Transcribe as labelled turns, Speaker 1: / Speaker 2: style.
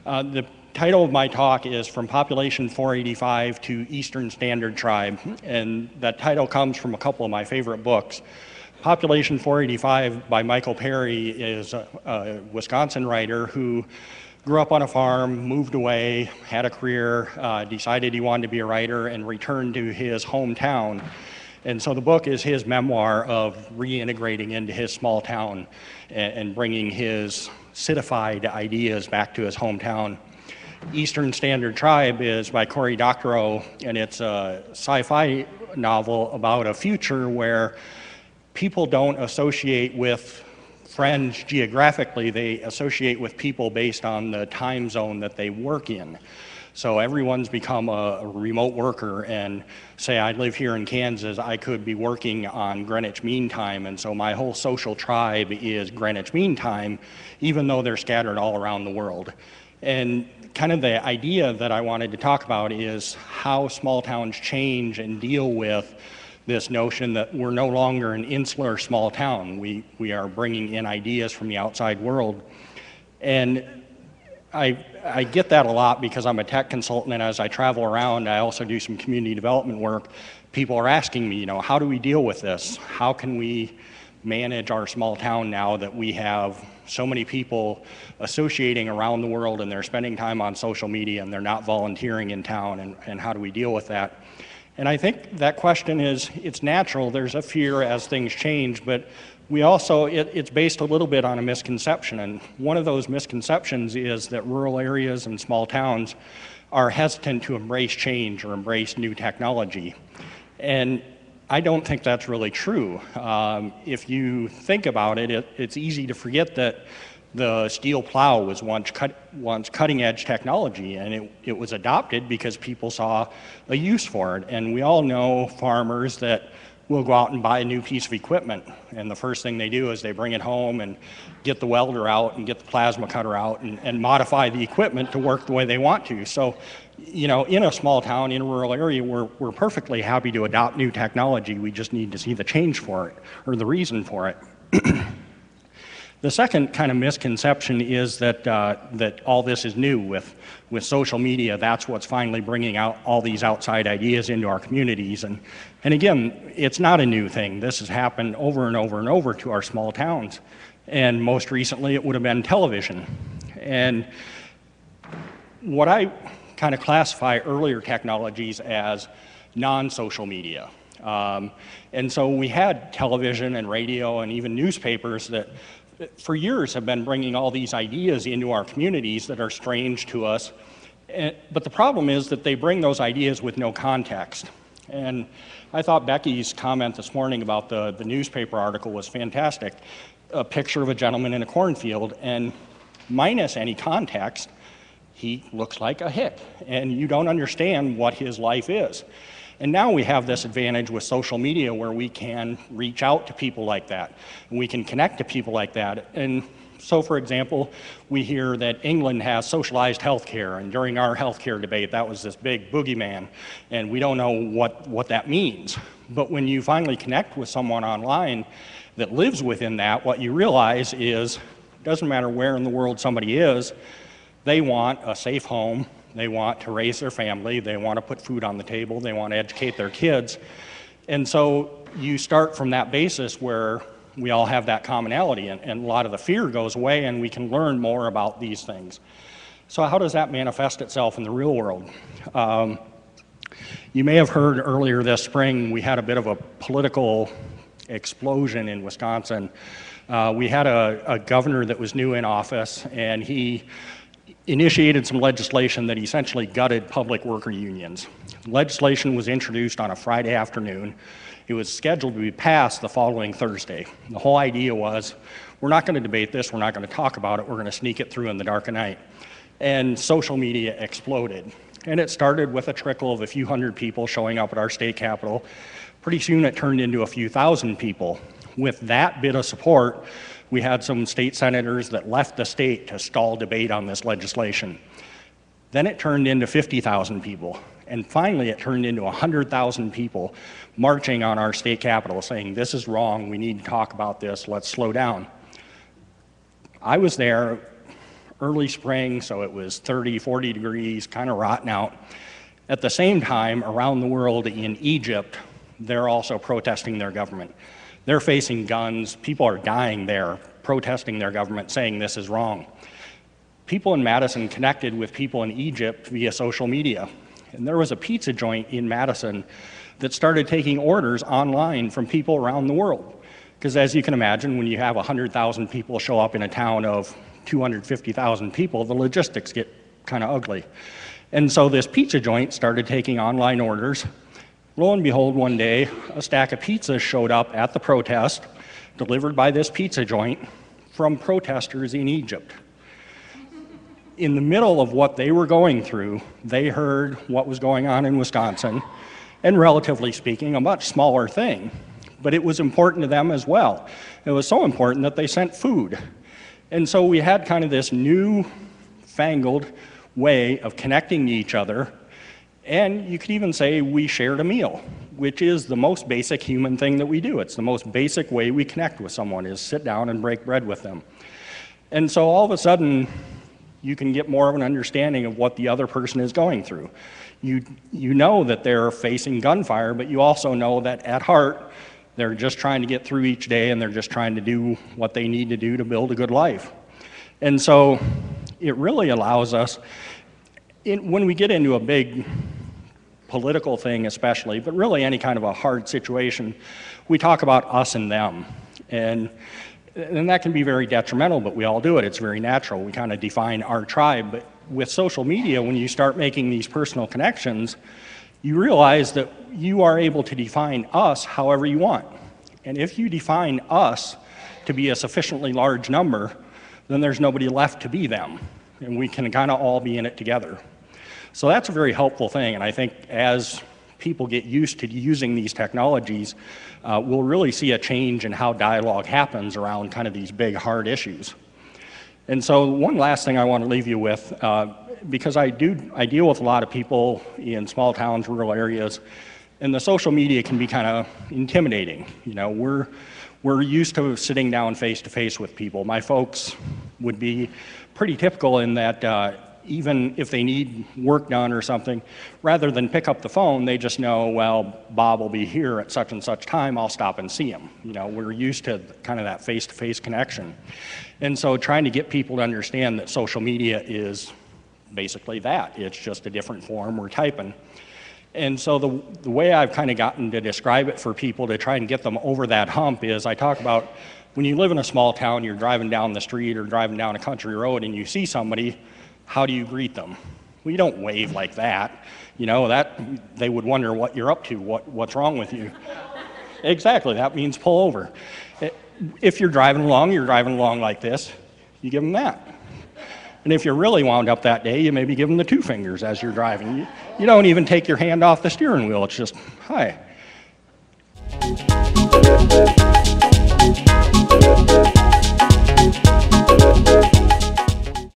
Speaker 1: The title of my talk is From Population 485 to Eastern Standard Tribe, and that title comes from a couple of my favorite books. Population 485 by Michael Perry is a Wisconsin writer who grew up on a farm, moved away, had a career, decided he wanted to be a writer, and returned to his hometown. And so the book is his memoir of reintegrating into his small town and bringing his citified ideas back to his hometown. Eastern Standard Tribe is by Cory Doctorow, and it's a sci-fi novel about a future where people don't associate with friends geographically, they associate with people based on the time zone that they work in. So everyone's become a remote worker, and say I live here in Kansas, I could be working on Greenwich Mean Time, and so my whole social tribe is Greenwich Mean Time, even though they're scattered all around the world. And kind of the idea that I wanted to talk about is how small towns change and deal with this notion that we're no longer an insular small town. We are bringing in ideas from the outside world. And I get that a lot because I'm a tech consultant, and as I travel around, I also do some community development work. People are asking me, how do we deal with this? How can we manage our small town now that we have so many people associating around the world and they're spending time on social media and they're not volunteering in town, and how do we deal with that? And I think that question it's natural. There's a fear as things change, but we also, it's based a little bit on a misconception, and one of those misconceptions is that rural areas and small towns are hesitant to embrace change or embrace new technology. And I don't think that's really true. If you think about it, it's easy to forget that the steel plow was once cutting edge technology, and it was adopted because people saw a use for it. And we all know farmers that will go out and buy a new piece of equipment, and the first thing they do is they bring it home and get the welder out and get the plasma cutter out and modify the equipment to work the way they want to. So, in a small town, in a rural area, we're perfectly happy to adopt new technology. We just need to see the change for it, or the reason for it. The second kind of misconception is that all this is new with social media. That's what's finally bringing out all these outside ideas into our communities. And again, it's not a new thing. This has happened over and over and over to our small towns. And most recently, it would have been television. And what I kind of classify earlier technologies as non-social media. And so we had television and radio and even newspapers that for years have been bringing all these ideas into our communities that are strange to us. But the problem is that they bring those ideas with no context. And I thought Becky's comment this morning about the newspaper article was fantastic. A picture of a gentleman in a cornfield, and minus any context, he looks like a hick, and you don't understand what his life is. And now we have this advantage with social media where we can reach out to people like that, and we can connect to people like that. And so, for example, we hear that England has socialized healthcare, and during our healthcare debate, that was this big boogeyman, and we don't know what that means. But when you finally connect with someone online that lives within that, what you realize is, it doesn't matter where in the world somebody is, they want a safe home, they want to raise their family, they want to put food on the table, they want to educate their kids. And so you start from that basis where we all have that commonality, and a lot of the fear goes away, and we can learn more about these things. So how does that manifest itself in the real world? You may have heard earlier this spring, we had a bit of a political explosion in Wisconsin. We had a governor that was new in office, and he initiated some legislation that essentially gutted public worker unions. Legislation was introduced on a Friday afternoon. It was scheduled to be passed the following Thursday. The whole idea was, we're not going to debate this, we're not going to talk about it, we're going to sneak it through in the dark of night. And social media exploded. And it started with a trickle of a few hundred people showing up at our state capitol. Pretty soon it turned into a few thousand people. With that bit of support, we had some state senators that left the state to stall debate on this legislation. Then it turned into 50,000 people. And finally, it turned into 100,000 people marching on our state capitol saying, this is wrong, we need to talk about this, let's slow down. I was there early spring, so it was 30, 40 degrees, kind of rotten out. At the same time, around the world in Egypt, they're also protesting their government. They're facing guns, people are dying there, protesting their government, saying this is wrong. People in Madison connected with people in Egypt via social media. And there was a pizza joint in Madison that started taking orders online from people around the world. Because as you can imagine, when you have 100,000 people show up in a town of 250,000 people, the logistics get kind of ugly. And so this pizza joint started taking online orders. Lo and behold, one day, a stack of pizzas showed up at the protest, delivered by this pizza joint from protesters in Egypt. In the middle of what they were going through, they heard what was going on in Wisconsin, and relatively speaking, a much smaller thing. But it was important to them as well. It was so important that they sent food. And so we had kind of this new fangled way of connecting to each other, and you could even say we shared a meal, which is the most basic human thing that we do. It's the most basic way we connect with someone, is sit down and break bread with them. And so all of a sudden, you can get more of an understanding of what the other person is going through. You know that they're facing gunfire, but you also know that at heart, they're just trying to get through each day, and they're just trying to do what they need to do to build a good life. And so it really allows us, when we get into a big political thing especially, but really any kind of a hard situation, we talk about us and them. And that can be very detrimental, but we all do it. It's very natural. We kind of define our tribe. But with social media, when you start making these personal connections, you realize that you are able to define us however you want. And if you define us to be a sufficiently large number, then there's nobody left to be them. And we can kind of all be in it together. So that's a very helpful thing. And I think as people get used to using these technologies, we'll really see a change in how dialogue happens around kind of these big, hard issues. And so one last thing I want to leave you with, because I deal with a lot of people in small towns, rural areas, and the social media can be kind of intimidating. You know, we're used to sitting down face to face with people. My folks would be pretty typical in that even if they need work done or something, rather than pick up the phone, they just know, well, Bob will be here at such and such time, I'll stop and see him. You know, we're used to kind of that face-to-face connection. And so trying to get people to understand that social media is basically that. It's just a different form we're typing. And so the way I've kind of gotten to describe it for people to try and get them over that hump is I talk about when you live in a small town, you're driving down the street or driving down a country road and you see somebody, how do you greet them? Well, you don't wave like that. You know, that they would wonder what you're up to, what's wrong with you. Exactly, that means pull over. If you're driving along like this, you give them that. And if you're really wound up that day, you maybe give them the two fingers as you're driving. You don't even take your hand off the steering wheel, it's just, hi.